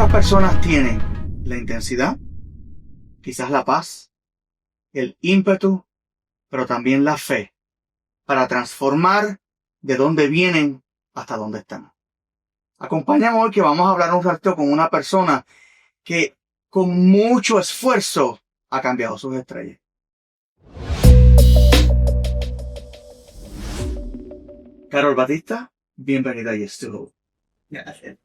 Estas personas tienen la intensidad, quizás la paz, el ímpetu, pero también la fe para transformar de dónde vienen hasta dónde están. Acompáñame hoy que vamos a hablar un rato con una persona que con mucho esfuerzo ha cambiado sus estrellas. Carol Batista, bienvenida a Yes to Hope. Gracias.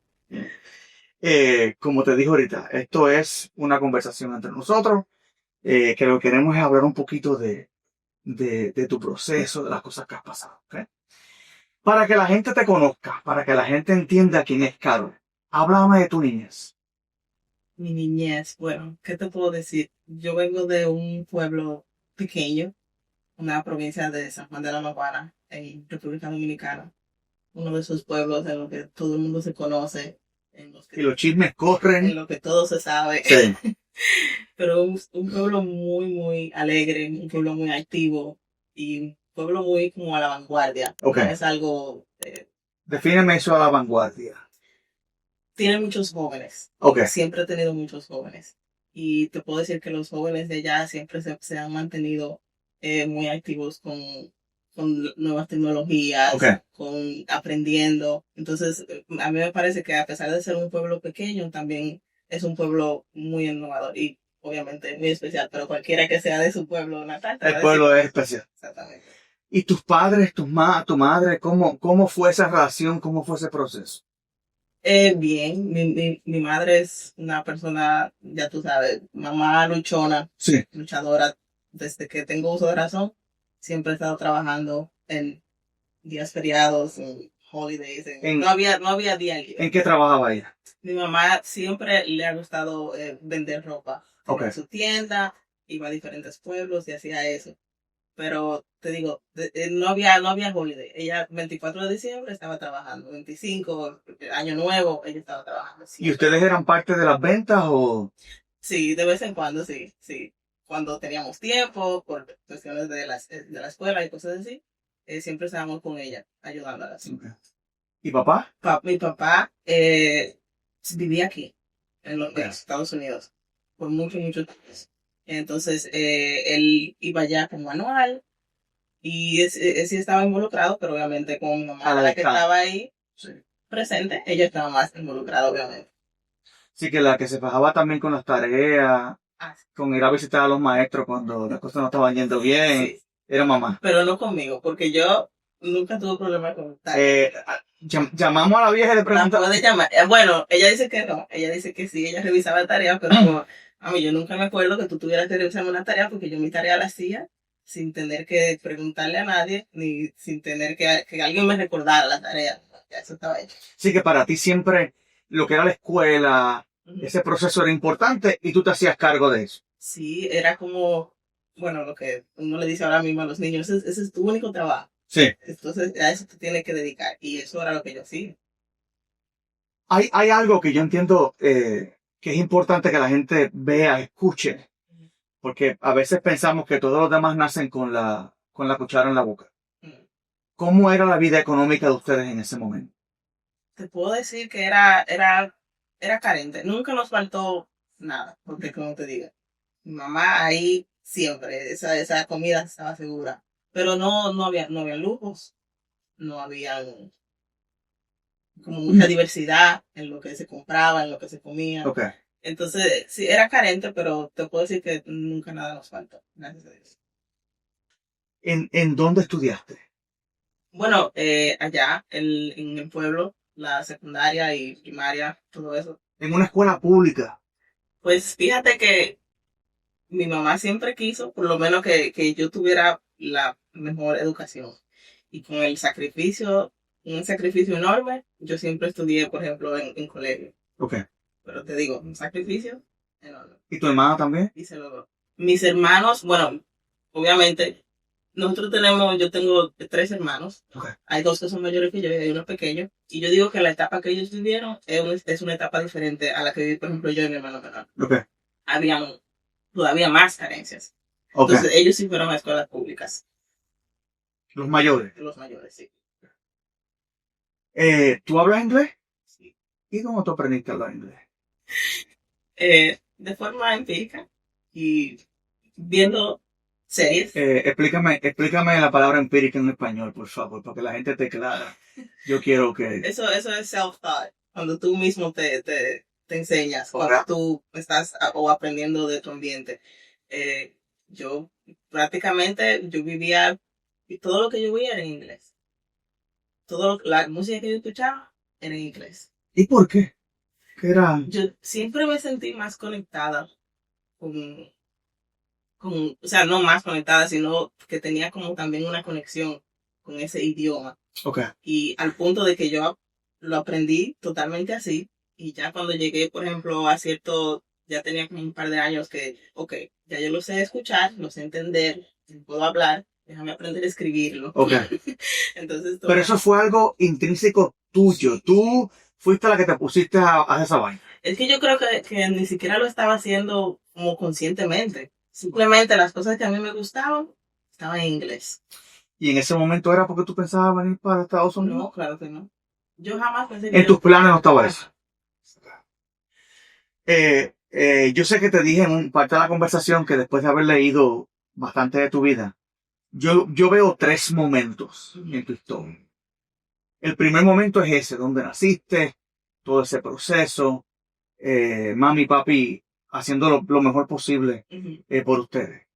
Como te dije ahorita, esto es una conversación entre nosotros, que lo que queremos es hablar un poquito de tu proceso, de las cosas que has pasado. ¿Okay? Para que la gente te conozca, para que la gente entienda quién es Carol, háblame de tu niñez. Mi niñez, bueno, ¿qué te puedo decir? Yo vengo de un pueblo pequeño, una provincia de San Juan de la Maguana, en República Dominicana. Uno de esos pueblos en los que todo el mundo se conoce, Y los chismes corren. en los que todo se sabe. Sí. Pero un pueblo muy, muy alegre, un pueblo muy activo y un pueblo muy como a la vanguardia. Okay. No es algo... Defíneme eso a la vanguardia. Tiene muchos jóvenes. Okay. Siempre ha tenido muchos jóvenes. Y te puedo decir que los jóvenes de allá siempre se han mantenido muy activos con nuevas tecnologías, Okay. con aprendiendo. Entonces, a mí me parece que a pesar de ser un pueblo pequeño, también es un pueblo muy innovador y obviamente muy especial, pero cualquiera que sea de su pueblo natal. El pueblo es especial. Exactamente. ¿Y tus padres, tu madre, cómo fue esa relación, cómo fue ese proceso? Bien, mi madre es una persona, ya tú sabes, mamá luchona, sí, luchadora. Desde que tengo uso de razón, siempre he estado trabajando en días feriados, en holidays. No había día libre. ¿En qué trabajaba ella? Mi mamá siempre le ha gustado vender ropa. Tenía Okay. su tienda, iba a diferentes pueblos y hacía eso. Pero te digo, no había holiday. Ella 24 de diciembre estaba trabajando, 25, año nuevo, ella estaba trabajando. ¿Y ustedes eran parte de las ventas o...? Sí, de vez en cuando, sí. Cuando teníamos tiempo, por cuestiones de la escuela y cosas así, siempre estábamos con ella, ayudándolas. Okay. ¿Y papá? Mi papá vivía aquí, en los Estados Unidos, por muchos años. Entonces, él iba allá como anual. Y él sí estaba involucrado, pero obviamente como mi mamá era la que estaba ahí presente, ella estaba más involucrada, obviamente. Sí, que la que se fajaba también con las tareas, con ir a visitar a los maestros cuando las cosas no estaban yendo bien, sí. Era mamá. Pero no conmigo, porque yo nunca tuve problemas con tareas. Llamamos a la vieja y le preguntamos. Puede llamar. Bueno, ella dice que no, ella dice que sí, ella revisaba tareas, pero como, a mí yo nunca me acuerdo que tú tuvieras que revisar una tarea, porque yo mi tarea la hacía sin tener que preguntarle a nadie, ni sin tener que alguien me recordara la tarea. Ya eso estaba hecho. Sí, que para ti siempre lo que era la escuela, ese proceso era importante y tú te hacías cargo de eso. Sí, era como, bueno, lo que uno le dice ahora mismo a los niños, ese es tu único trabajo. Sí. Entonces a eso te tienes que dedicar. Y eso era lo que yo hacía. Hay algo que yo entiendo que es importante que la gente vea, escuche. Porque a veces pensamos que todos los demás nacen con la cuchara en la boca. ¿Cómo era la vida económica de ustedes en ese momento? Te puedo decir que era carente. Nunca nos faltó nada, porque como te digo, mi mamá ahí siempre, esa comida estaba segura. Pero no había lujos, no había como mucha diversidad en lo que se compraba, en lo que se comía. Okay. Entonces, sí, era carente, pero te puedo decir que nunca nada nos faltó, gracias a Dios. ¿En dónde estudiaste? Bueno, allá, en el pueblo, la secundaria y primaria, todo eso. En una escuela pública. Pues fíjate que mi mamá siempre quiso, por lo menos, que yo tuviera la mejor educación. Y con el sacrificio, un sacrificio enorme, yo siempre estudié, por ejemplo, en colegio. Okay. Pero te digo, un sacrificio enorme. ¿Y tu hermana también? Y se logró. Mis hermanos, bueno, obviamente, yo tengo 3 hermanos. Okay. Hay 2 que son mayores que yo y hay uno pequeño. Y yo digo que la etapa que ellos vivieron es una etapa diferente a la que viví, por ejemplo, yo y mi hermano menor. Okay. Había todavía más carencias. Okay. Entonces, ellos sí fueron a escuelas públicas. ¿Los mayores? Los mayores, sí. ¿Tú hablas inglés? Sí. ¿Y cómo tú aprendiste a hablar inglés? De forma empírica y viendo series. Explícame la palabra empírica en español, por favor, para que la gente esté clara. Yo quiero que... Eso es self-taught, cuando tú mismo te enseñas, cuando Ahora, tú estás o aprendiendo de tu ambiente. Yo prácticamente, yo vivía, y todo lo que yo veía era en inglés. La música que yo escuchaba era en inglés. ¿y por qué? ¿Qué era? Yo siempre me sentí más conectada con, o sea, no más conectada, sino que tenía como también una conexión con ese idioma. Ok. Y al punto de que yo lo aprendí totalmente así. Y ya cuando llegué, por ejemplo, a cierto, ya tenía como un par de años que, ok, ya yo lo sé escuchar, lo sé entender, puedo hablar, déjame aprender a escribirlo. Ok. Entonces, Pero eso fue algo intrínseco tuyo. Tú fuiste la que te pusiste a hacer esa vaina. es que yo creo que ni siquiera lo estaba haciendo como conscientemente. Simplemente las cosas que a mí me gustaban estaban en inglés. ¿Y en ese momento era porque tú pensabas venir para Estados Unidos? No, claro que no. Yo jamás pensé que En tus planes no estaba eso. Yo sé que te dije en parte de la conversación que después de haber leído bastante de tu vida, yo veo tres momentos en tu historia. El primer momento es ese, donde naciste, todo ese proceso, mami y papi haciendo lo mejor posible por ustedes.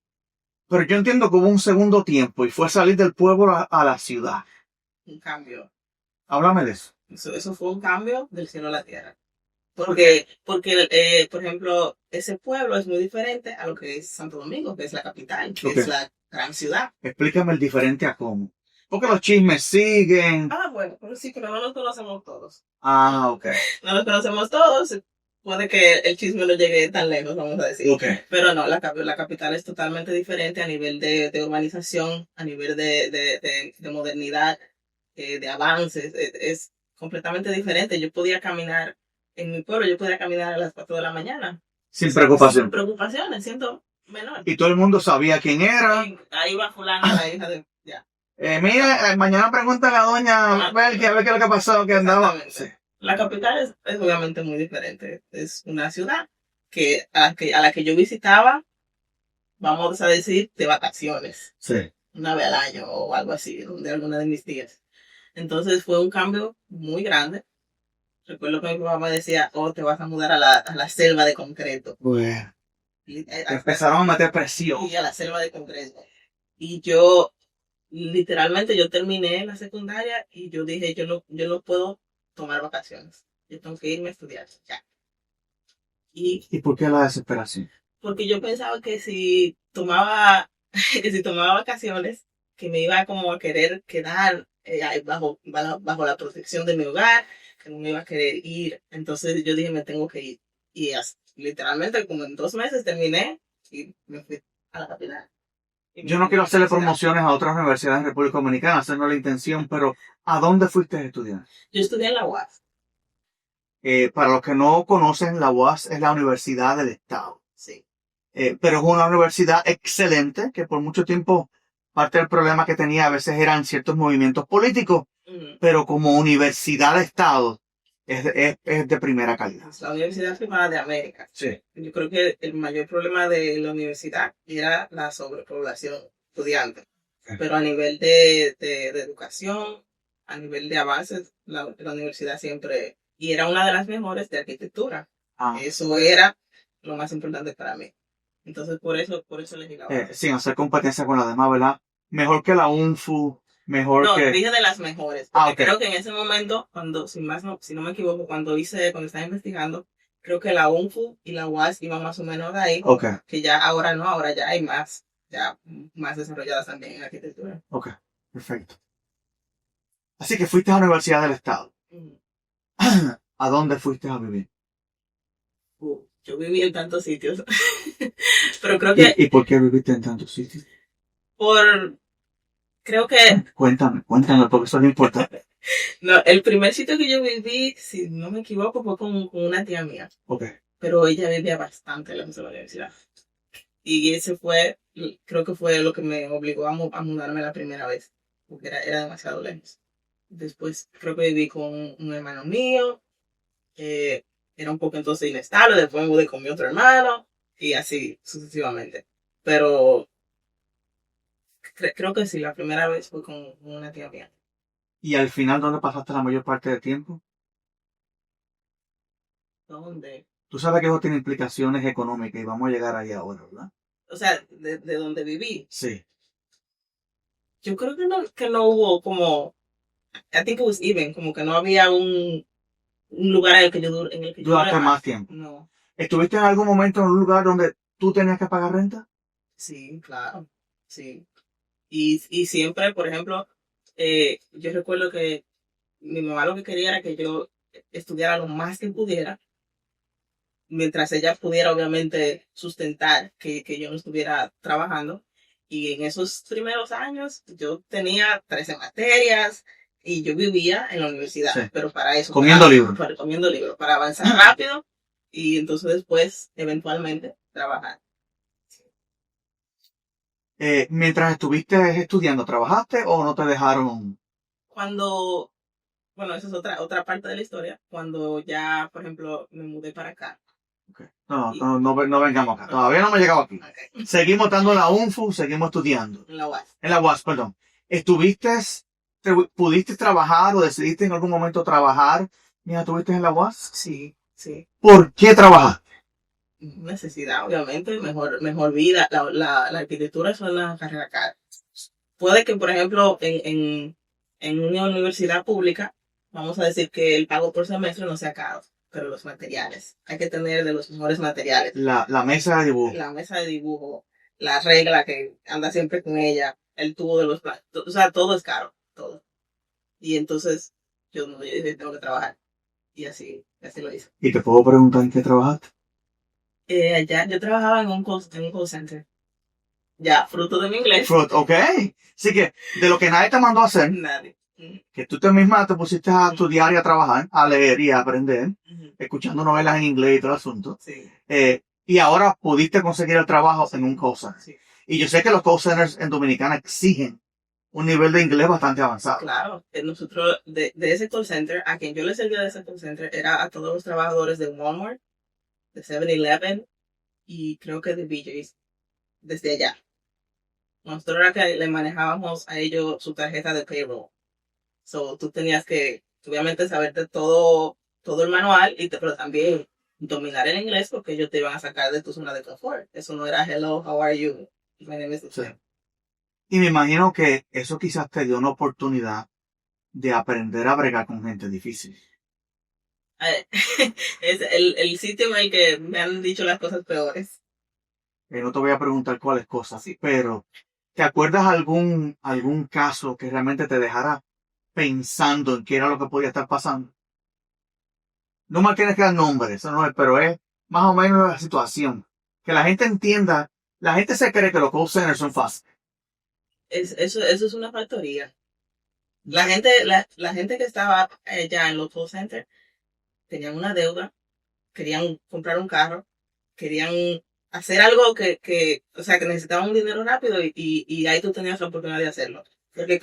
Pero yo entiendo que hubo un segundo tiempo y fue salir del pueblo a la ciudad. Un cambio. Háblame de eso. Eso fue un cambio del cielo a la tierra. Porque por ejemplo, ese pueblo es muy diferente a lo que es Santo Domingo, que es la capital, que es la gran ciudad. Explícame el diferente a cómo. Porque los chismes siguen. Bueno, pero sí, pero no nos conocemos todos. Ok. No nos conocemos todos. Puede que el chisme no llegue tan lejos, vamos a decir. Ok. Pero no, la capital es totalmente diferente a nivel de urbanización, a nivel de modernidad, de avances. Es completamente diferente. Yo podía caminar en mi pueblo, yo podía caminar a las 4 de la mañana. Sin preocupación. Sin preocupaciones, siento menor. Y todo el mundo sabía quién era. Y ahí va fulana, la hija de... Ya. Mira, mañana pregunta a la doña Belki a ver qué es lo que pasó, que andaba. Sí. La capital es obviamente muy diferente. Es una ciudad a la que yo visitaba, vamos a decir, de vacaciones. Sí. Una vez al año o algo así, de alguna de mis tías. Entonces fue un cambio muy grande. Recuerdo que mi papá me decía, te vas a mudar a la selva de concreto. Bueno. Y, empezaron a meter presión. Y a la selva de concreto. Y yo, literalmente, yo terminé la secundaria y yo dije, yo no puedo tomar vacaciones. Yo tengo que irme a estudiar ya. ¿Y por qué la desesperación? Porque yo pensaba que si tomaba, que si tomaba vacaciones, que me iba como a querer quedar bajo la protección de mi hogar, que no me iba a querer ir. Entonces yo dije, me tengo que ir. Y literalmente como en 2 meses terminé y me fui a la capital. Yo no quiero hacerle promociones a otras universidades en República Dominicana, esa no es la intención, pero ¿a dónde fuiste a estudiar? Yo estudié en la UAS. Para los que no conocen, la UAS es la Universidad del Estado. Sí. Pero es una universidad excelente que por mucho tiempo parte del problema que tenía a veces eran ciertos movimientos políticos, pero como universidad de Estado es de primera calidad. Es la universidad privada de América. Sí. Yo creo que el mayor problema de la universidad era la sobrepoblación estudiante. Sí. Pero a nivel de educación, a nivel de avances, la universidad siempre... Y era una de las mejores de arquitectura. Eso era lo más importante para mí. Entonces, por eso elegí la UAS. Sin hacer competencia con la demás, ¿verdad? Mejor que la UNFU, mejor que... No, dije de las mejores. Okay. Creo que en ese momento, si no me equivoco, cuando estaba investigando, creo que la UNFU y la UAS iban más o menos ahí. Okay. Que ya ahora no, ahora ya hay más desarrolladas también en arquitectura. Ok, perfecto. Así que fuiste a la Universidad del Estado. ¿A dónde fuiste a vivir? Yo viví en tantos sitios. Pero creo que... ¿Y por qué viviste en tantos sitios? Creo que... Cuéntame, porque eso es lo importante. No, el primer sitio que yo viví, si no me equivoco, fue con una tía mía. Ok. Pero ella vivía bastante lejos de la universidad. Y ese creo que fue lo que me obligó a mudarme la primera vez. Porque era demasiado lejos. Después creo que viví con un hermano mío. era un poco entonces inestable, después me mudé con mi otro hermano y así sucesivamente. Pero creo que sí, la primera vez fue con una tía mía. ¿Y al final dónde pasaste la mayor parte del tiempo? ¿Dónde? Tú sabes que eso tiene implicaciones económicas y vamos a llegar ahí ahora, ¿verdad? O sea, de donde viví. Sí. Yo creo que no hubo como, I think it was even, como que no había un lugar en el que yo duré Duraste más más. tiempo. No, ¿Estuviste en algún momento en un lugar donde tú tenías que pagar renta? sí, claro, sí. Y siempre, por ejemplo, yo recuerdo que mi mamá lo que quería era que yo estudiara lo más que pudiera, mientras ella pudiera obviamente sustentar que yo no estuviera trabajando. Y en esos primeros años yo tenía 13 materias y yo vivía en la universidad, Sí. pero para eso, Comiendo libros. comiendo libros, para avanzar rápido y entonces después, eventualmente, trabajar. Mientras estuviste estudiando, ¿trabajaste o no te dejaron? Cuando, bueno, esa es otra parte de la historia, cuando ya, por ejemplo, me mudé para acá. Okay. No, Y, no, no, no vengamos acá. Todavía no me he llegado aquí. okay. Seguimos dando en la UNFU, seguimos estudiando. En la UAS. En la UAS, perdón. ¿Pudiste trabajar o decidiste en algún momento trabajar mientras estuviste en la UAS? Sí, sí. ¿Por qué trabajar? Necesidad, obviamente, mejor vida. La arquitectura es una carrera cara. Puede que, por ejemplo, en una universidad pública, vamos a decir que el pago por semestre no sea caro, pero los materiales, hay que tener de los mejores materiales. La mesa de dibujo. La mesa de dibujo, la regla que anda siempre con ella, el tubo de los plásticos, o sea, todo es caro, todo. Y entonces yo no, yo dije, tengo que trabajar. Y así lo hice. ¿Y te puedo preguntar en qué trabajaste? Allá yo trabajaba en un call center. Ya, fruto de mi inglés. Ok. Así que de lo que nadie te mandó a hacer, Nadie. que tú te misma te pusiste a estudiar y a trabajar, a leer y a aprender, Ujú. escuchando novelas en inglés y todo el asunto. Sí, Y ahora pudiste conseguir el trabajo en un call center. sí. Y yo sé que los call centers en Dominicana exigen un nivel de inglés bastante avanzado. Claro, nosotros de ese call center, a quien yo le servía de ese call center, era a todos los trabajadores de Walmart, de 7-Eleven y creo que de BJ's, desde allá. Nosotros era que le manejábamos a ellos su tarjeta de payroll. So, tú tenías que, obviamente, saberte todo el manual, pero también dominar el inglés porque ellos te iban a sacar de tu zona de confort. Eso no era hello, how are you? My name is Sí. Y me imagino que eso quizás te dio una oportunidad de aprender a bregar con gente difícil. Es el sitio en el que me han dicho las cosas peores. No te voy a preguntar cuáles cosas, Sí. pero ¿te acuerdas algún caso que realmente te dejara pensando en qué era lo que podía estar pasando? No me tienes que dar nombres, eso no es, pero es más o menos la situación. Que la gente entienda, la gente se cree que los call centers son fáciles. Eso es una factoría. La gente que estaba allá en los call centers tenían una deuda, querían comprar un carro, querían hacer algo o sea, que necesitaban un dinero rápido y ahí tú tenías la oportunidad de hacerlo. Porque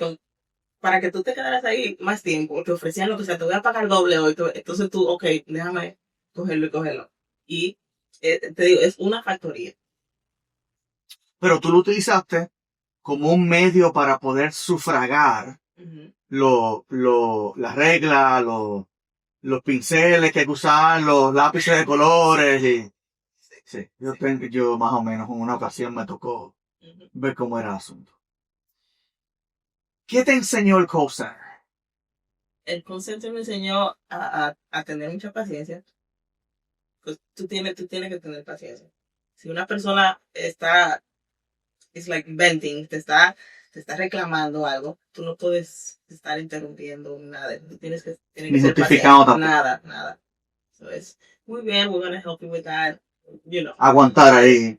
para que tú te quedaras ahí más tiempo, te ofrecían lo que sea, te voy a pagar doble hoy, entonces tú, ok, déjame cogerlo y cogerlo. Y te digo, es una factoría. Pero tú lo utilizaste como un medio para poder sufragar Ujú. las reglas, los pinceles que usaban, los lápices de colores. Y, sí, yo más o menos en una ocasión me tocó Ujú. ver cómo era el asunto. ¿Qué te enseñó el call center? El concepto me enseñó a tener mucha paciencia. Pues tú tienes que tener paciencia. Si una persona it's like venting, te está reclamando algo, tú no puedes estar interrumpiendo nada. Tú tienes Ni que ser justificado paciente. tampoco. Nada. So es muy bien, we're gonna help you with that. You know. Aguantar ahí.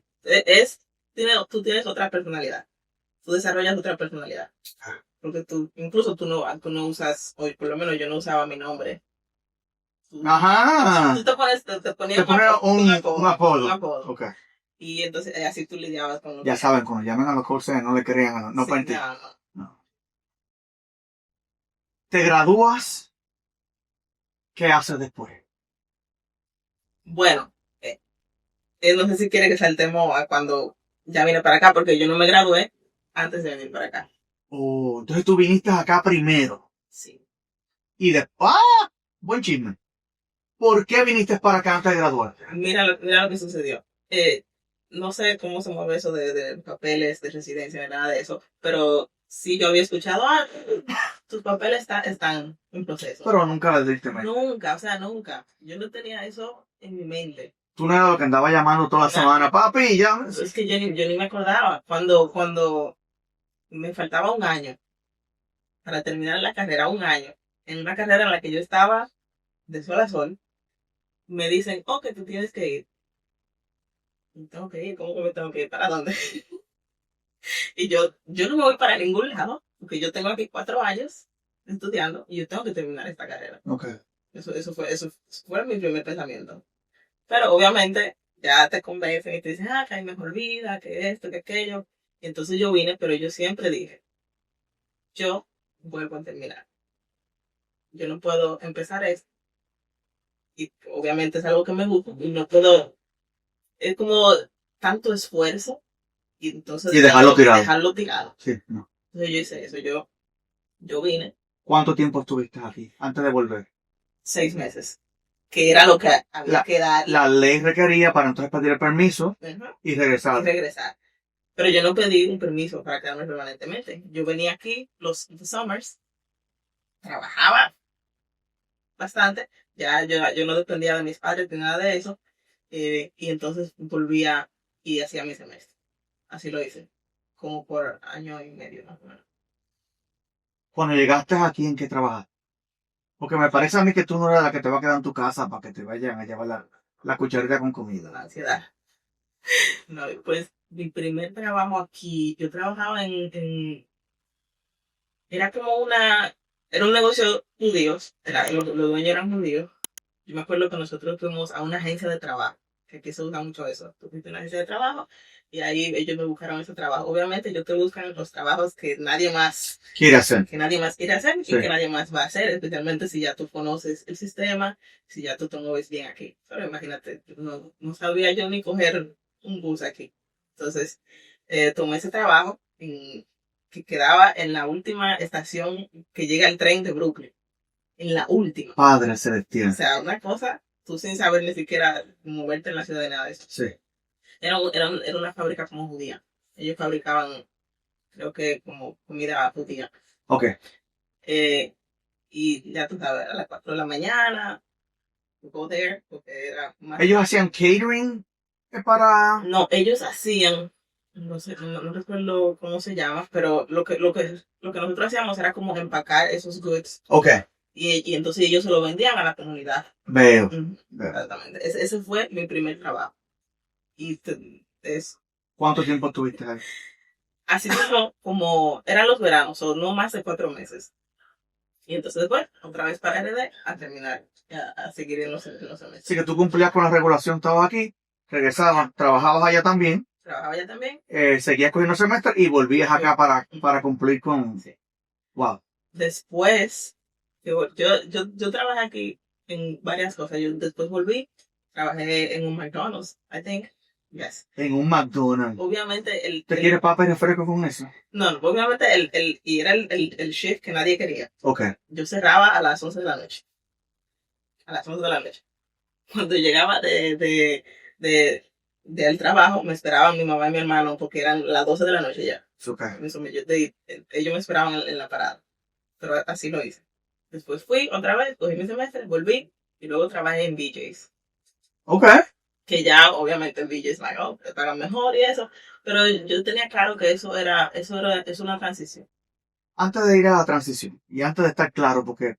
Tú tienes otra personalidad. Tú desarrollas otra personalidad. Porque incluso tú no usas, o por lo menos yo no usaba mi nombre. Ajá. Tú te ponías Te ponen un apodo. un apodo. Okay. Y entonces así tú lidiabas con lo Ya que saben, cuando llamen a los call centers no le crean, no sí, cuenten. no. No. Te gradúas, ¿qué haces después? Bueno, no sé si quiere que saltemos a cuando ya vine para acá, porque yo no me gradué antes de venir para acá. Oh, entonces tú viniste acá primero. Sí. Y después, ¡ah! Buen chisme. ¿Por qué viniste para acá antes de graduarte? Mira lo que sucedió. No sé cómo se mueve eso de papeles de residencia, de nada de eso, pero sí yo había escuchado, tus papeles están en proceso. Pero nunca le diste mente. Nunca, o sea, nunca. Yo no tenía eso en mi mente. Tú no eras lo que andaba llamando toda la semana, papi, ya. Es que yo ni me acordaba. Cuando me faltaba un año para terminar la carrera, un año, en una carrera en la que yo estaba de sol a sol, me dicen, oh, que tú tienes que ir. Y tengo que ir, ¿cómo que me tengo que ir? ¿Para dónde? Y yo no me voy para ningún lado, porque yo tengo aquí 4 años estudiando y yo tengo que terminar esta carrera. Okay. Eso fue mi primer pensamiento. Pero obviamente ya te convencen y te dicen, que hay mejor vida, que esto, que aquello. Y entonces yo vine, pero yo siempre dije, yo vuelvo a terminar. Yo no puedo empezar esto. Y obviamente es algo que me gusta y no puedo, es como tanto esfuerzo y entonces Y dejarlo tirado. Dejarlo tirado. Sí, no. Entonces yo hice eso, yo vine ¿Cuánto tiempo estuviste aquí antes de volver? 6 meses, que era lo que había que dar. La ley requería para entonces pedir el permiso y regresar. Y regresar. Pero yo no pedí un permiso para quedarme permanentemente. Yo venía aquí los summers, trabajaba bastante, ya yo no dependía de mis padres ni nada de eso, y entonces volvía y hacía mi semestre. Así lo hice, como por año y medio más o menos. Cuando llegaste aquí, ¿en qué trabajaste? Porque me parece a mí que tú no eres la que te va a quedar en tu casa para que te vayan a llevar la cucharita con comida. La ansiedad. No, pues mi primer trabajo aquí, yo trabajaba era como era un negocio judíos, los dueños eran judíos. Yo me acuerdo que nosotros fuimos a una agencia de trabajo, que aquí se usa mucho eso. Tú fuiste a una agencia de trabajo y ahí ellos me buscaron ese trabajo. Obviamente ellos te buscan los trabajos que nadie más quiere hacer. quiere hacer y que nadie más va a hacer, especialmente si ya tú conoces el sistema, si ya tú te mueves bien aquí. Pero imagínate, no sabía yo ni coger un bus aquí. Entonces, tomé ese trabajo que quedaba en la última estación que llega el tren de Brooklyn. En la última. Padre celestial. O sea, una cosa, tú sin saber ni siquiera moverte en la ciudad de nada de eso. Sí. Era una fábrica como judía. Ellos fabricaban, creo que como comida judía. Ok. Y ya tú sabes, a las 4 de la mañana, go there, porque era más... ¿Ellos hacían catering para...? No, ellos hacían, no sé, no recuerdo cómo se llama, pero lo que nosotros hacíamos era como empacar esos goods. Ok. Y entonces ellos se lo vendían a la comunidad. Veo. Exactamente. Ese fue mi primer trabajo. Y ¿Cuánto tiempo estuviste ahí? así como eran los veranos, o no más de 4 meses. Y entonces después, otra vez para RD, a terminar, a seguir en los semestres. Así que tú cumplías con la regulación, estabas aquí, regresabas, trabajabas allá también. Trabajaba allá también. Seguías cogiendo semestre y volvías acá para cumplir con... Sí. Wow. Después, yo trabajé aquí en varias cosas. Yo después volví, trabajé en un McDonald's, I think. Yes. En un McDonald's. Obviamente ¿Te quieres papas y refresco con eso? No, obviamente y era el shift que nadie quería. Ok. Yo cerraba a las 11 de la noche. A las 11 de la noche. Cuando llegaba del trabajo, me esperaban mi mamá y mi hermano porque eran las 12 de la noche ya. Okay. Ellos me esperaban en la parada. Pero así lo hice. Después fui otra vez, cogí mi semestre, volví y luego trabajé en BJ's. Ok. Que ya obviamente en BJ's te pagan mejor y eso. Pero yo tenía claro que es una transición. Antes de ir a la transición y antes de estar claro, porque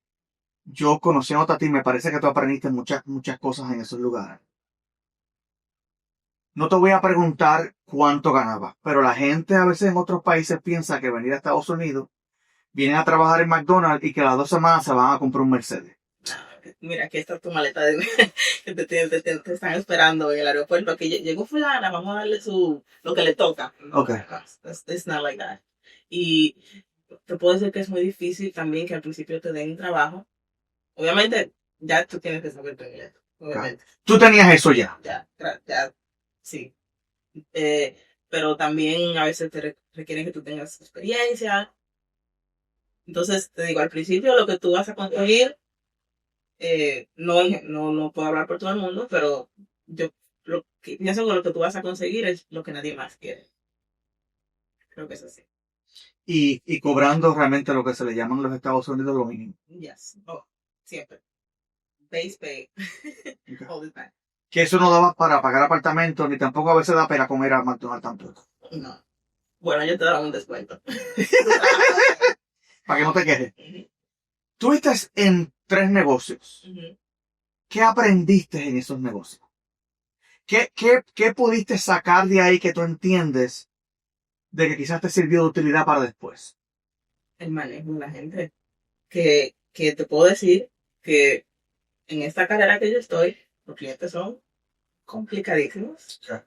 yo conociéndote a ti, me parece que tú aprendiste muchas cosas en esos lugares. No te voy a preguntar cuánto ganabas, pero la gente a veces en otros países piensa que venir a Estados Unidos, vienen a trabajar en McDonald's y que a las 2 semanas se van a comprar un Mercedes. Mira, aquí está tu maleta que te están esperando en el aeropuerto. Aquí llegó fulana, vamos a darle lo que le toca. Ok. It's not like that. Y te puedo decir que es muy difícil también que al principio te den trabajo. Obviamente, ya tú tienes que saber tu inglés. obviamente. Tú tenías eso ya. Ya, sí. Pero también a veces te requieren que tú tengas experiencia. Entonces, te digo, al principio lo que tú vas a conseguir, no puedo hablar por todo el mundo, pero yo pienso que lo que tú vas a conseguir es lo que nadie más quiere. Creo que es así. Y cobrando realmente lo que se le llaman en los Estados Unidos lo mínimo. Yes. Oh, siempre. Base pay. Okay. All the time. Que eso no daba para pagar apartamentos, ni tampoco a veces da para comer a McDonald's tampoco. No. Bueno, yo te daba un descuento. Para que no te quejes. Tú estás en 3 negocios. ¿Qué aprendiste en esos negocios? ¿Qué pudiste sacar de ahí que tú entiendes de que quizás te sirvió de utilidad para después? El manejo de la gente. Que te puedo decir que en esta carrera que yo estoy, los clientes son complicadísimos. Okay.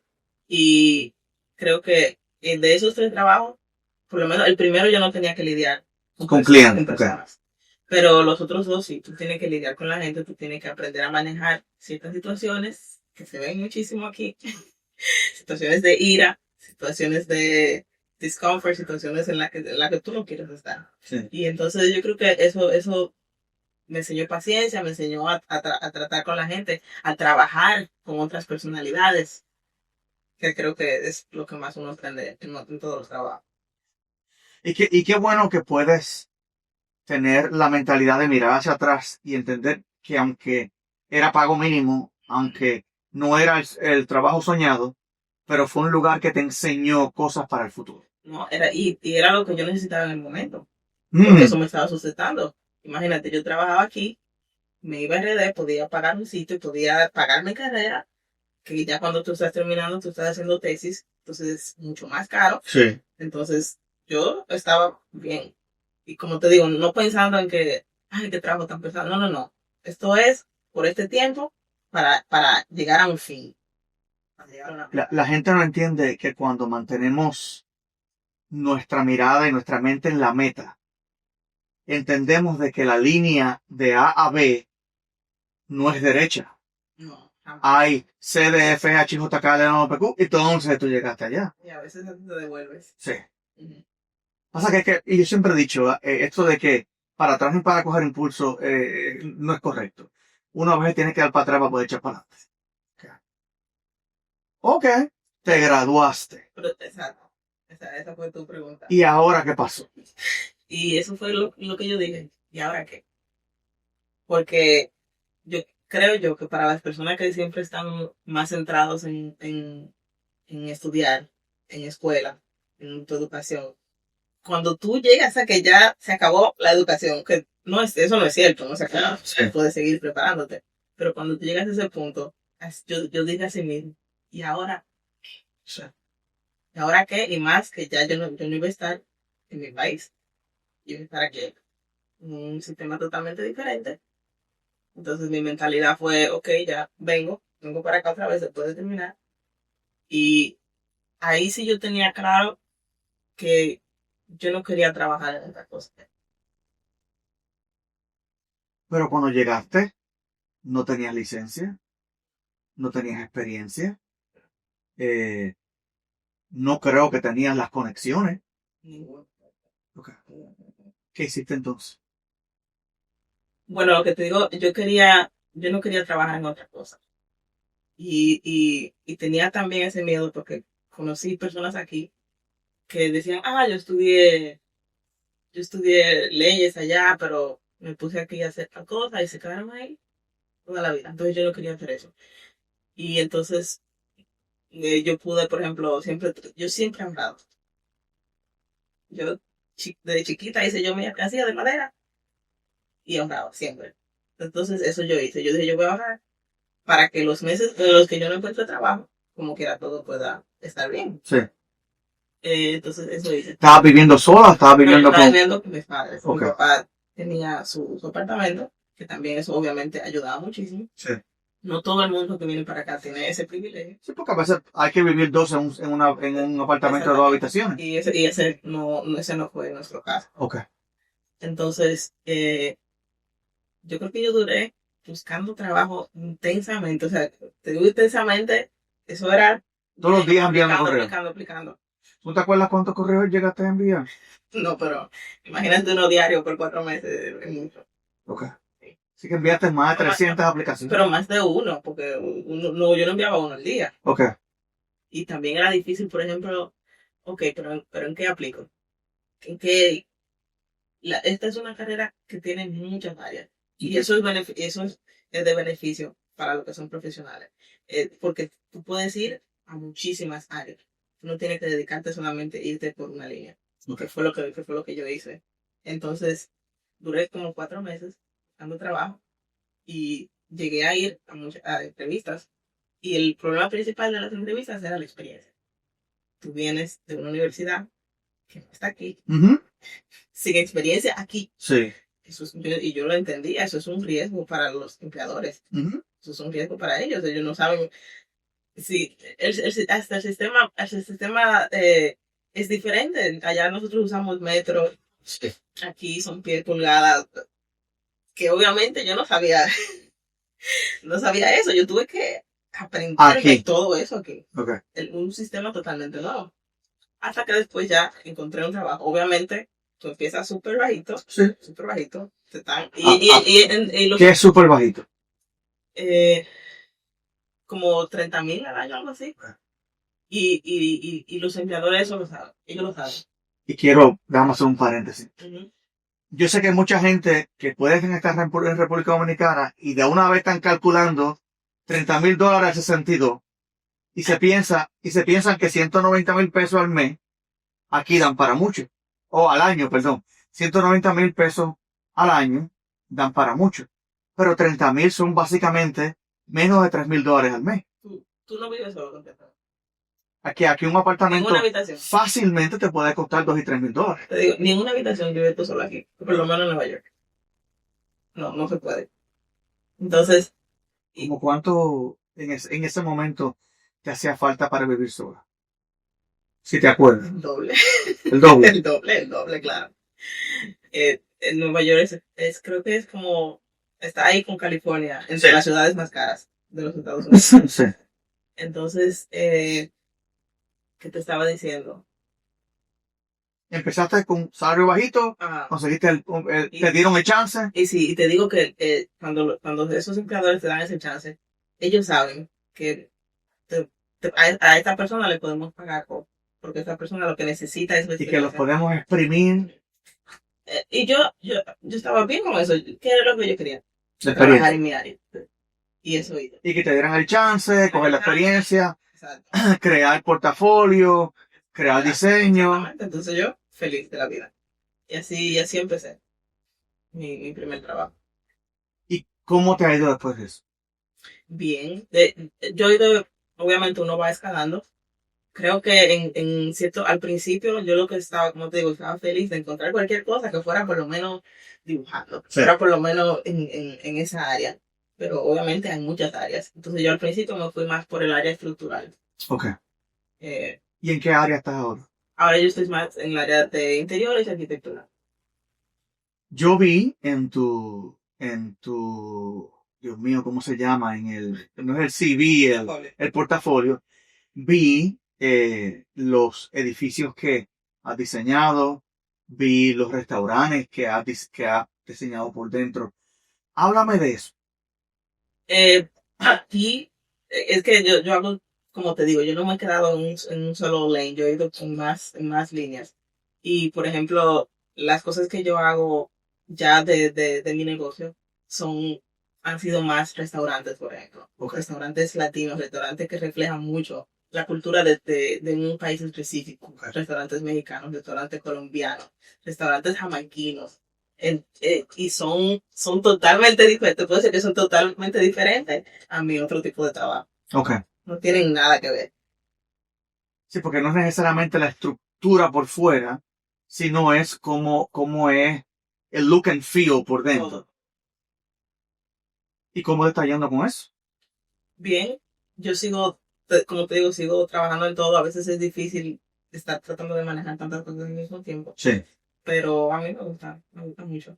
Y creo que de esos 3 trabajos, por lo menos el primero yo no tenía que lidiar con clientes. Personas. Okay. Pero los otros 2 sí, tú tienes que lidiar con la gente, tú tienes que aprender a manejar ciertas situaciones que se ven muchísimo aquí. Situaciones de ira, situaciones de discomfort, situaciones en las que tú no quieres estar. Sí. Y entonces yo creo que eso me enseñó paciencia, me enseñó a tratar con la gente, a trabajar con otras personalidades, que creo que es lo que más uno aprende en todos los trabajos. Y qué bueno que puedes tener la mentalidad de mirar hacia atrás y entender que aunque era pago mínimo, aunque no era el trabajo soñado, pero fue un lugar que te enseñó cosas para el futuro. No, y era lo que yo necesitaba en el momento. Porque eso me estaba sustentando. Imagínate, yo trabajaba aquí, me iba a RD, podía pagar un sitio, podía pagar mi carrera, que ya cuando tú estás terminando, tú estás haciendo tesis, entonces es mucho más caro. Sí. Entonces yo estaba bien. Y como te digo, no pensando en que, ay, qué trabajo tan pesado. No. Esto es por este tiempo para llegar a un fin. La gente no entiende que cuando mantenemos nuestra mirada y nuestra mente en la meta, entendemos de que la línea de A a B no es derecha. No. Hay C, D, F, H, J, K, L, M, N, P, Q, y entonces tú llegaste allá. Y a veces te devuelves. Sí. Pasa que y yo siempre he dicho, esto de que para atrás y para coger impulso no es correcto. Uno a veces tiene que dar para atrás para poder echar para adelante. Ok, te graduaste. Pero, exacto. Esa fue tu pregunta. ¿Y ahora qué pasó? Y eso fue lo que yo dije. ¿Y ahora qué? Porque creo yo que para las personas que siempre están más centrados en estudiar, en escuela, en tu educación, cuando tú llegas a que ya se acabó la educación, que eso no es cierto, no se acaba, sí. Puedes seguir preparándote, pero cuando tú llegas a ese punto, yo dije así mismo, ¿y ahora qué? Sí. ¿Y ahora qué? Y más que ya yo no iba a estar en mi país, yo iba a estar aquí en un sistema totalmente diferente. Entonces mi mentalidad fue, ok, ya vengo para acá otra vez después de terminar. Y ahí sí yo tenía claro que yo no quería trabajar en otra cosa. Pero cuando llegaste, no tenías licencia, no tenías experiencia, no creo que tenías las conexiones. Okay. ¿Qué hiciste entonces? Bueno, lo que te digo, yo no quería trabajar en otra cosa. Y tenía también ese miedo porque conocí personas aquí que decían, yo estudié leyes allá, pero me puse aquí a hacer tal cosa y se quedaron ahí toda la vida. Entonces yo no quería hacer eso. Y entonces yo pude, por ejemplo, yo siempre he ahorrado. Yo de chiquita hice yo mi casilla de madera y ahorraba siempre. Entonces eso yo hice. Yo dije, yo voy a ahorrar para que los meses en los que yo no encuentre trabajo, como quiera todo pueda estar bien. Sí. Entonces eso hice. ¿Estabas viviendo sola? ¿Estabas viviendo con mis padres? Okay. Mi papá tenía su apartamento, que también eso obviamente ayudaba muchísimo. Sí. No todo el mundo que viene para acá tiene ese privilegio. Sí, porque a veces hay que vivir dos en un apartamento de 2 habitaciones. Y ese no fue nuestro caso. Okay. Entonces, yo creo que yo duré buscando trabajo intensamente. O sea, te digo intensamente, eso era Todos los días enviando correos. aplicando. ¿Tú te acuerdas cuántos correos llegaste a enviar? No, pero imagínate uno diario por 4 meses, es mucho. Ok. Así que enviaste más de 300 aplicaciones. Pero más de uno, porque yo no enviaba uno al día. Ok. Y también era difícil, por ejemplo, ok, pero ¿en qué aplico? ¿En qué? Esta es una carrera que tiene muchas áreas. Y eso es de beneficio para los que son profesionales. Porque tú puedes ir a muchísimas áreas. Tú no tienes que dedicarte solamente a irte por una línea. Okay. Que fue lo que yo hice. Entonces, duré como 4 meses dando trabajo y llegué a ir a entrevistas. Y el problema principal de las entrevistas era la experiencia. Tú vienes de una universidad que no está aquí, sin experiencia aquí. Sí. Y yo lo entendía, eso es un riesgo para los empleadores. Eso es un riesgo para ellos. Ellos no saben si hasta el sistema es diferente. Allá nosotros usamos metro, Sí. aquí son pies pulgadas, que obviamente yo no sabía, no sabía eso. Yo tuve que aprender todo eso aquí. Okay. Un sistema totalmente nuevo. Hasta que después ya encontré un trabajo. Obviamente, tú empiezas súper bajito. Sí. Súper bajito. ¿Qué es súper bajito? Como 30,000 al año, algo así. Y los empleadores eso lo saben. Ellos lo saben. Y déjame hacer un paréntesis. Yo sé que hay mucha gente que puede estar en República Dominicana y de una vez están calculando $30,000 ese sentido. Y se piensan que 190,000 pesos al mes aquí dan para mucho. O al año, perdón. 190,000 pesos al año dan para mucho. Pero 30,000 son básicamente menos de $3,000 al mes. Tú no vives solo, completamente. Aquí un apartamento Ninguna habitación. Fácilmente te puede costar $2,000 y $3,000. Te digo, ni en una habitación vives tú solo aquí. Por lo menos en Nueva York. No se puede. Entonces. ¿Cómo cuánto en ese momento te hacía falta para vivir sola? Si te acuerdas. El doble. El doble. el doble, claro. En Nueva York creo que es como, está ahí con California, entre las ciudades más caras de los Estados Unidos. Sí. Entonces, ¿qué te estaba diciendo? Empezaste con salario bajito, conseguiste te dieron el chance. Y sí, y te digo que cuando esos empleadores te dan ese chance, ellos saben que a esta persona le podemos pagar porque esta persona lo que necesita es... Y que los podemos exprimir. Y yo estaba bien con eso. ¿Qué era lo que yo quería? Trabajar en mi área. Y eso hice. Y que te dieran el chance, coger la experiencia, exacto, crear portafolio, crear diseño. Exactamente. Entonces yo, feliz de la vida. Y así empecé mi primer trabajo. ¿Y cómo te ha ido después de eso? Bien. Yo he ido, obviamente uno va escalando. Creo que en cierto, al principio yo lo que estaba, como te digo, estaba feliz de encontrar cualquier cosa que fuera por lo menos dibujando, que fuera por lo menos en esa área. Pero obviamente hay muchas áreas. Entonces yo al principio me fui más por el área estructural. Ok. ¿Y en qué área estás ahora? Ahora yo estoy más en el área de interiores y arquitectura. Yo vi en tu, Dios mío, ¿cómo se llama? No es el CV, el portafolio. Vi los edificios que has diseñado, vi los restaurantes que has diseñado por dentro. Háblame de eso. Aquí, es que yo hago, como te digo, yo no me he quedado en un solo lane, yo he ido en más líneas. Y, por ejemplo, las cosas que yo hago ya de mi negocio han sido más restaurantes, por ejemplo. Restaurantes latinos, restaurantes que reflejan mucho la cultura de un país específico. Restaurantes mexicanos, restaurantes colombianos, restaurantes jamaiquinos. Y son totalmente diferentes, puedo decir que son totalmente diferentes a mi otro tipo de trabajo. Okay. No tienen nada que ver. Sí, porque no es necesariamente la estructura por fuera, sino es cómo es el look and feel por dentro. Todo. ¿Y cómo te está yendo con eso? Bien, yo sigo, como te digo, sigo trabajando en todo. A veces es difícil estar tratando de manejar tantas cosas al mismo tiempo. Sí. Pero a mí me gusta mucho.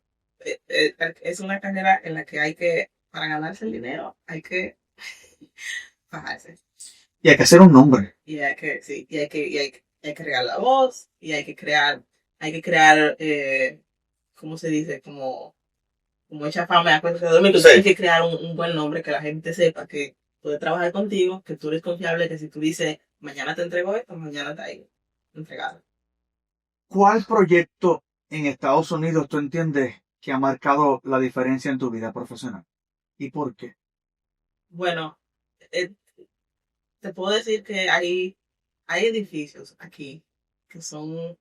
Es una carrera en la que hay que para ganarse el dinero hay que bajarse. Y hay que hacer un nombre. Y hay que, sí, hay que regar la voz, y hay que crear, ¿cómo se dice? Como echar fama a cuenta de dormir. Entonces hay que crear un buen nombre, que la gente sepa que puede trabajar contigo, que tú eres confiable, que si tú dices, mañana te entrego esto, mañana te hay entregado. ¿Cuál proyecto en Estados Unidos tú entiendes que ha marcado la diferencia en tu vida profesional? ¿Y por qué? Bueno, eh, te puedo decir que hay edificios aquí que son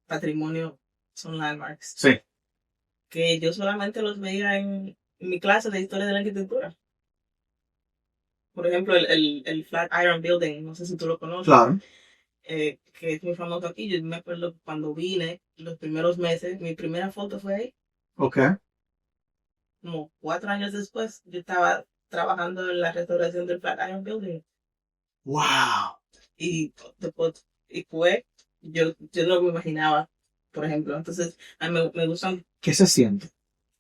patrimonio, son landmarks, Sí. que yo solamente los veía en mi clase de historia de la arquitectura. Por ejemplo, el Flatiron Building, no sé si tú lo conoces, Claro. que es muy famoso aquí. Yo me acuerdo cuando vine, los primeros meses, mi primera foto fue ahí. Ok. Como 4 años después, yo estaba trabajando en la restauración del Flatiron Building. Wow. Y después, y fue, yo no me imaginaba, por ejemplo. Entonces, a mí me gustan, ¿Qué se siente?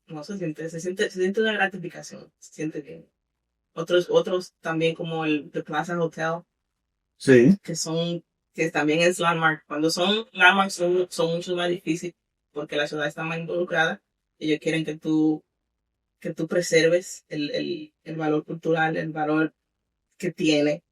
no se siente una gratificación, se siente bien. Otros también como el The Plaza Hotel, Sí. que también es landmark. Cuando son landmarks son mucho más difíciles porque la ciudad está más involucrada. Ellos quieren que tú preserves el valor cultural, el valor que tiene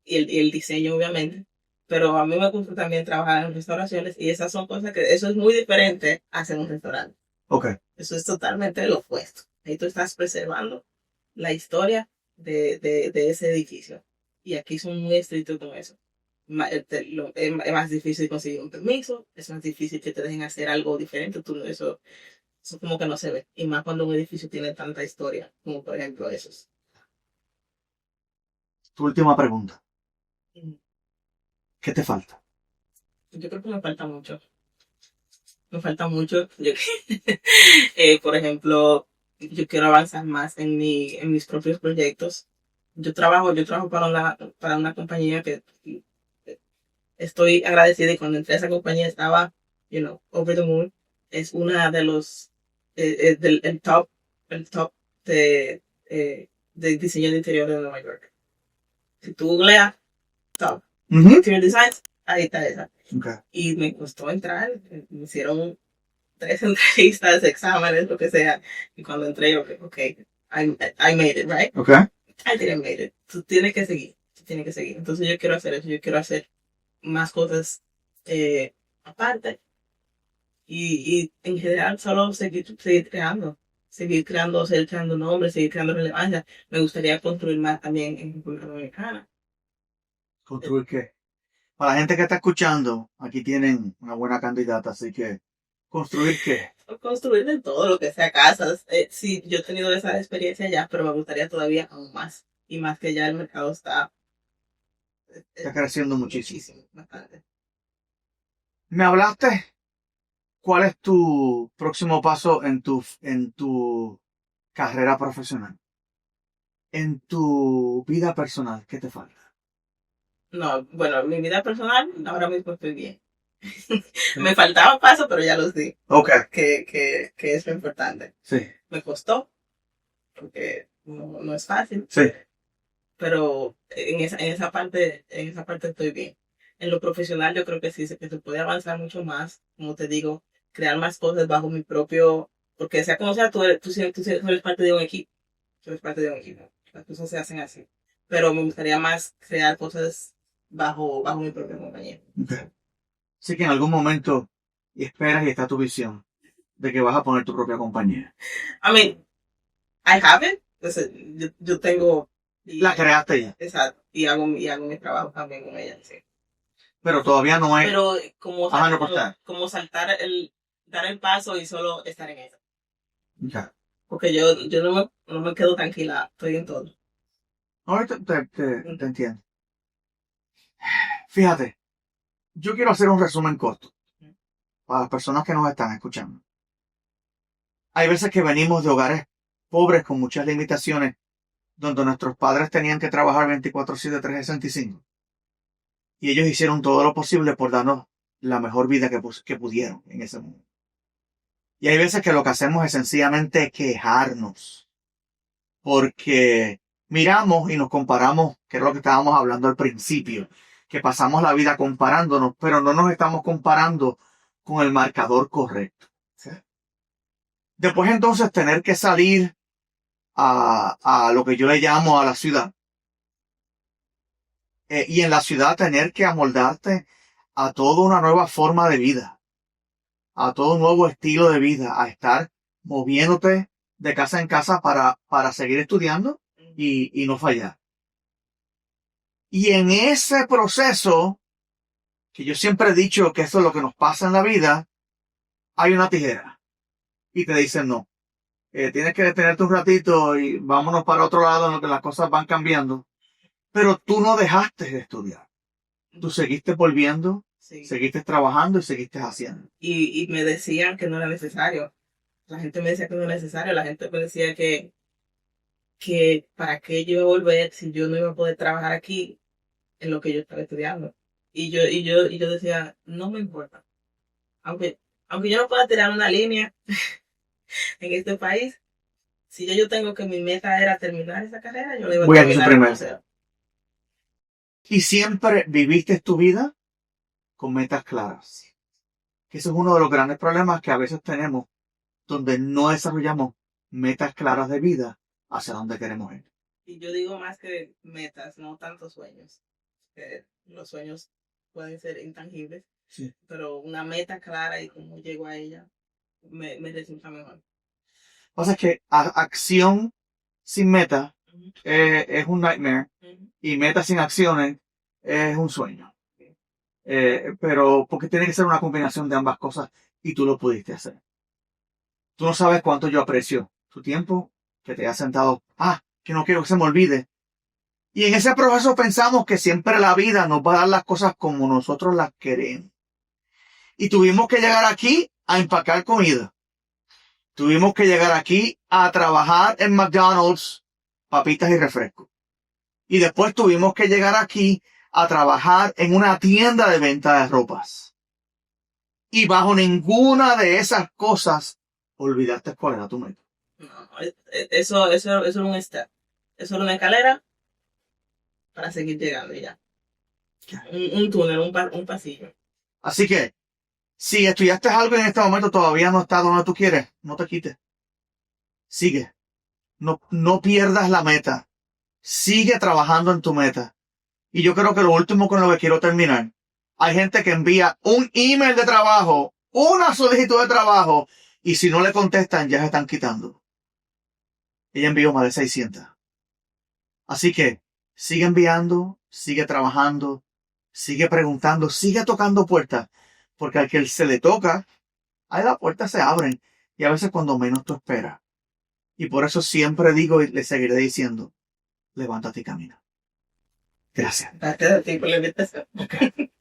y el diseño, obviamente. Pero a mí me gusta también trabajar en restauraciones, y esas son cosas que, eso es muy diferente a hacer un restaurante. Ok. Eso es totalmente lo opuesto. Ahí tú estás preservando la historia de ese edificio. Y aquí son muy estrictos con eso. Es más difícil conseguir un permiso, es más difícil que te dejen hacer algo diferente. Eso como que no se ve. Y más cuando un edificio tiene tanta historia, como por ejemplo esos. Tu última pregunta. Mm. ¿Qué te falta? Yo creo que me falta mucho. Me falta mucho. Por ejemplo, yo quiero avanzar más en mis propios proyectos. Yo trabajo para una compañía que estoy agradecida, y cuando entré a esa compañía estaba, over the moon. Es una de los, el top de, de diseño de interior de Nueva York. Si tú googleas top, interior designs, ahí está esa. Okay. Y me costó entrar, me hicieron 3 entrevistas, exámenes, lo que sea. Y cuando entré, okay, I made it, right? Okay. I didn't made it. Tú tienes que seguir, Entonces yo quiero hacer eso, yo quiero hacer más cosas aparte. Y en general solo seguir creando. Seguir creando nombres, seguir creando relevancia. Me gustaría construir más también en República Dominicana. ¿Construir qué? Para la gente que está escuchando, aquí tienen una buena candidata, así que ¿construir qué? Construir de todo lo que sea casas. Sí, yo he tenido esa experiencia ya, pero me gustaría todavía aún más. Y más que ya el mercado está creciendo muchísimo. Bastante. ¿Me hablaste? ¿Cuál es tu próximo paso en tu carrera profesional? En tu vida personal, ¿qué te falta? No, bueno, en mi vida personal, ahora mismo estoy bien. Me faltaba paso, pero ya los di. Ok. Que es lo importante. Sí. Me costó, porque no es fácil. Sí. Pero en esa parte estoy bien. En lo profesional yo creo que sí, que se puede avanzar mucho más, como te digo, crear más cosas bajo mi propio, porque sea como sea, tú eres parte de un equipo. Tú eres parte de un equipo. Las cosas se hacen así. Pero me gustaría más crear cosas bajo mi propia compañía. Okay. Así que en algún momento esperas y está tu visión de que vas a poner tu propia compañía. I mean, I have it. Entonces, yo tengo... La creaste ya. Exacto. Y hago mi trabajo también con ella, sí. Pero todavía no es... Pero como saltar dar el paso y solo estar en eso. Okay. Porque yo no me quedo tranquila, estoy en todo. Ahora te entiendo. Fíjate, yo quiero hacer un resumen corto para las personas que nos están escuchando. Hay veces que venimos de hogares pobres con muchas limitaciones, donde nuestros padres tenían que trabajar 24/7, 365. Y ellos hicieron todo lo posible por darnos la mejor vida que pudieron en ese momento. Y hay veces que lo que hacemos es sencillamente quejarnos. porque miramos y nos comparamos, que es lo que estábamos hablando al principio, que pasamos la vida comparándonos, pero no nos estamos comparando con el marcador correcto. ¿Sí? Después entonces tener que salir a lo que yo le llamo a la ciudad. Y en la ciudad tener que amoldarte a toda una nueva forma de vida, a todo un nuevo estilo de vida, a estar moviéndote de casa en casa para seguir estudiando y no fallar. Y en ese proceso, que yo siempre he dicho que eso es lo que nos pasa en la vida, hay una tijera. Y te dicen no. Tienes que detenerte un ratito y vámonos para otro lado en lo que las cosas van cambiando. Pero tú no dejaste de estudiar. Tú seguiste volviendo, Sí. seguiste trabajando y seguiste haciendo. Y me decían que no era necesario. La gente me decía que no era necesario. La gente me decía que para qué yo iba a volver si yo no iba a poder trabajar aquí en lo que yo estaba estudiando. Y yo decía, no me importa. Aunque yo no pueda tirar una línea en este país, si yo tengo que mi meta era terminar esa carrera, yo la iba a Voy a terminar. primero. Y siempre viviste tu vida con metas claras. Que eso es uno de los grandes problemas que a veces tenemos, donde no desarrollamos metas claras de vida hacia dónde queremos ir. Y yo digo más que metas, no tanto sueños. Los sueños pueden ser intangibles, sí, pero una meta clara y cómo llego a ella me resulta mejor. Lo que pasa es que acción sin meta es un nightmare y meta sin acciones es un sueño. Pero porque tiene que ser una combinación de ambas cosas y tú lo pudiste hacer. Tú no sabes cuánto yo aprecio tu tiempo, que te hayas sentado, que no quiero que se me olvide. Y en ese proceso pensamos que siempre la vida nos va a dar las cosas como nosotros las queremos. Y tuvimos que llegar aquí a empacar comida. Tuvimos que llegar aquí a trabajar en McDonald's, papitas y refrescos. Y después tuvimos que llegar aquí a trabajar en una tienda de venta de ropas. Y bajo ninguna de esas cosas olvidaste cuál era tu meta. No, eso es un step. Eso es una escalera para seguir llegando ya. Un túnel, un pasillo. Así que, si estudiaste algo en este momento todavía no está donde tú quieres, no te quites. Sigue. No pierdas la meta. Sigue trabajando en tu meta. Y yo creo que lo último con lo que quiero terminar. Hay gente que envía un email de trabajo, una solicitud de trabajo, y si no le contestan ya se están quitando. Ella envió más de 600. Así que sigue enviando, sigue trabajando, sigue preguntando, sigue tocando puertas. Porque al que se le toca, ahí las puertas se abren. Y a veces cuando menos tú esperas. Y por eso siempre digo y le seguiré diciendo, levántate y camina. Gracias. Gracias a ti por la invitación. Okay.